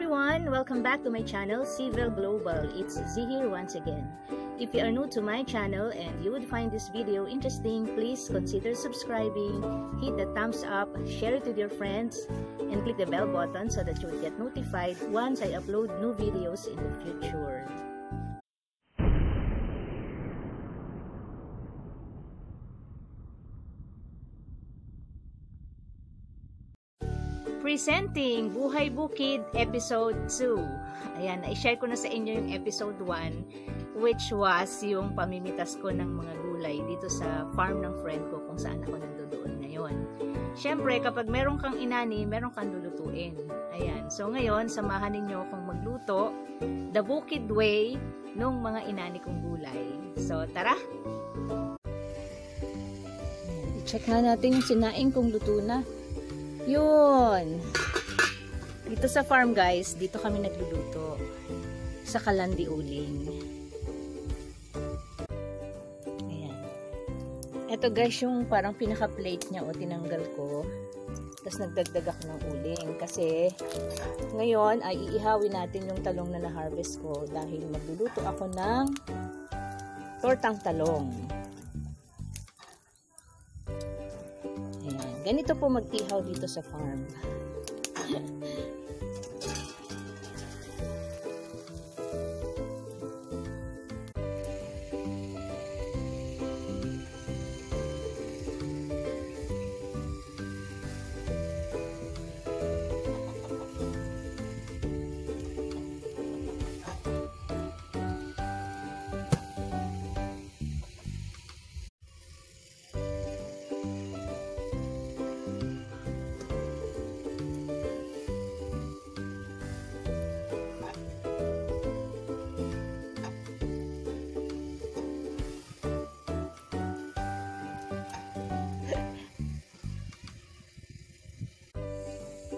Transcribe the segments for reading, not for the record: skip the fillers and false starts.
everyone! Welcome back to my channel, Civil Global. It's Z here once again. If you are new to my channel and you would find this video interesting, please consider subscribing, hit the thumbs up, share it with your friends, and click the bell button so that you will get notified once I upload new videos in the future. Presenting Buhay Bukid Episode 2. Ayan, i-share ko na sa inyo yung Episode 1, which was yung pamimitas ko ng mga gulay dito sa farm ng friend ko kung saan ako nandoon ngayon. Siyempre, kapag meron kang inani, meron kang lulutuin. Ayan, so ngayon, samahan ninyo akong magluto the Bukid way nung mga inani kong gulay. So, tara! I-check na natin yung sinaing kong luto na. Yun. Dito sa farm guys, dito kami nagluluto. Sa kalandi uling. Ayan. Ito guys yung parang pinaka-plate niya o tinanggal ko. Tapos nagdagdag ako ng uling. Kasi ngayon ay iihawin natin yung talong na na-harvest ko. Dahil magluluto ako ng tortang talong. Ganito po mag-ihaw dito sa farm.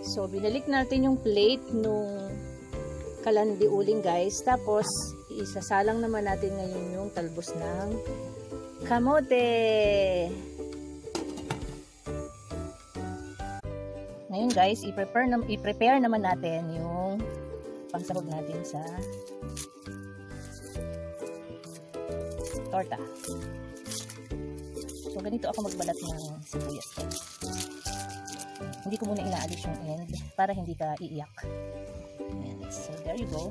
So, binalik natin yung plate nung kalandi uling guys. Tapos, isasalang naman natin ngayon yung talbos ng kamote. Ngayon guys, i-prepare naman natin yung pangsahog natin sa torta. So, ganito ako magbalat ng sibuyas guys. Hindi ko muna inaalis yung end para hindi ka iiyak. Ayan. So, there you go.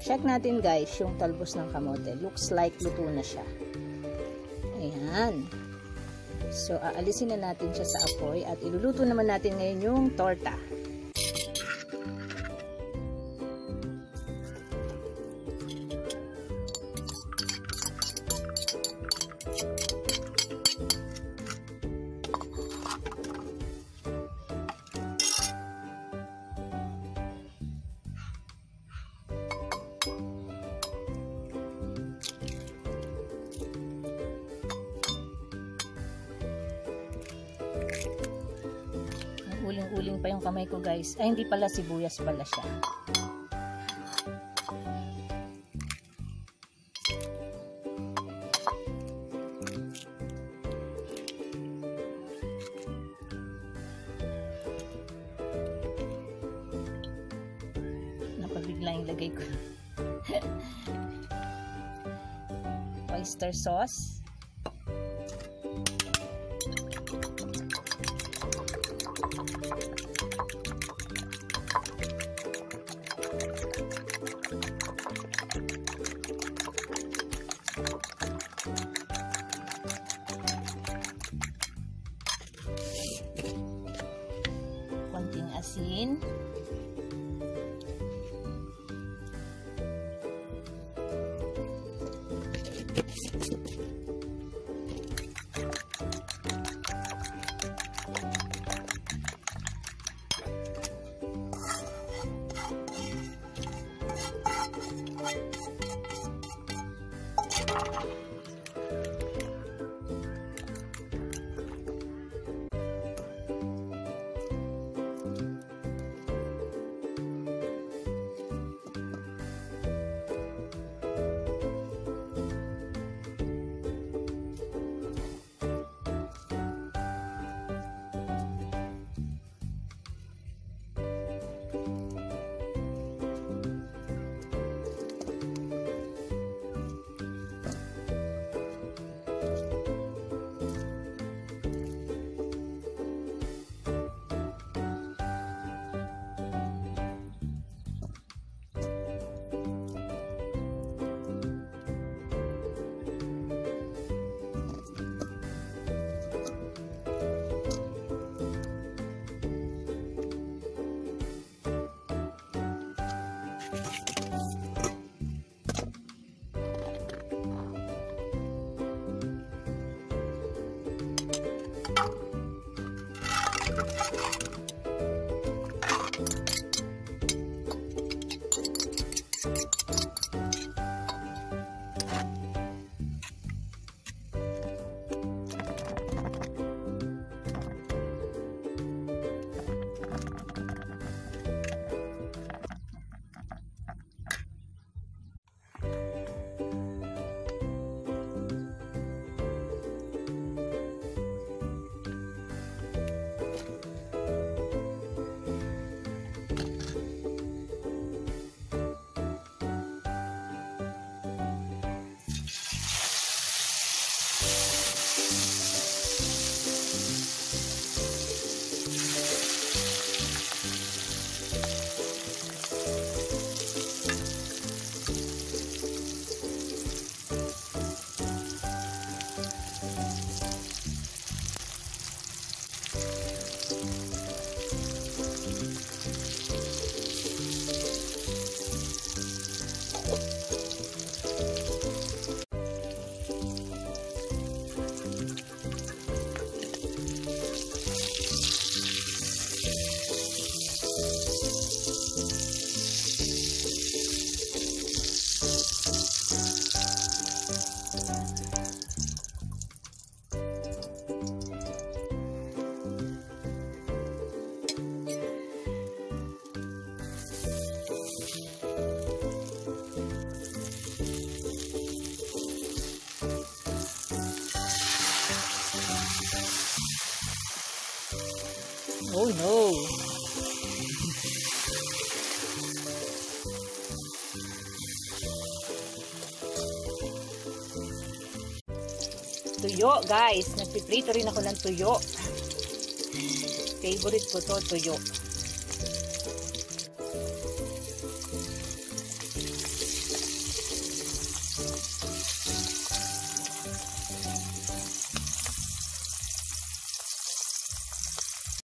Check natin guys yung talbos ng kamote. Looks like luto na siya. Ayan. So, aalisin na natin siya sa apoy at iluluto naman natin ngayon yung torta. Uling-uling pa yung kamay ko guys. Ay, hindi pala, sibuyas pala siya. Napabigla yung lagay ko. Oyster sauce. Konting asin. Oh no! Tuyo, guys. Nagpiprito rin ako ng tuyo. Favorite ko to, tuyo.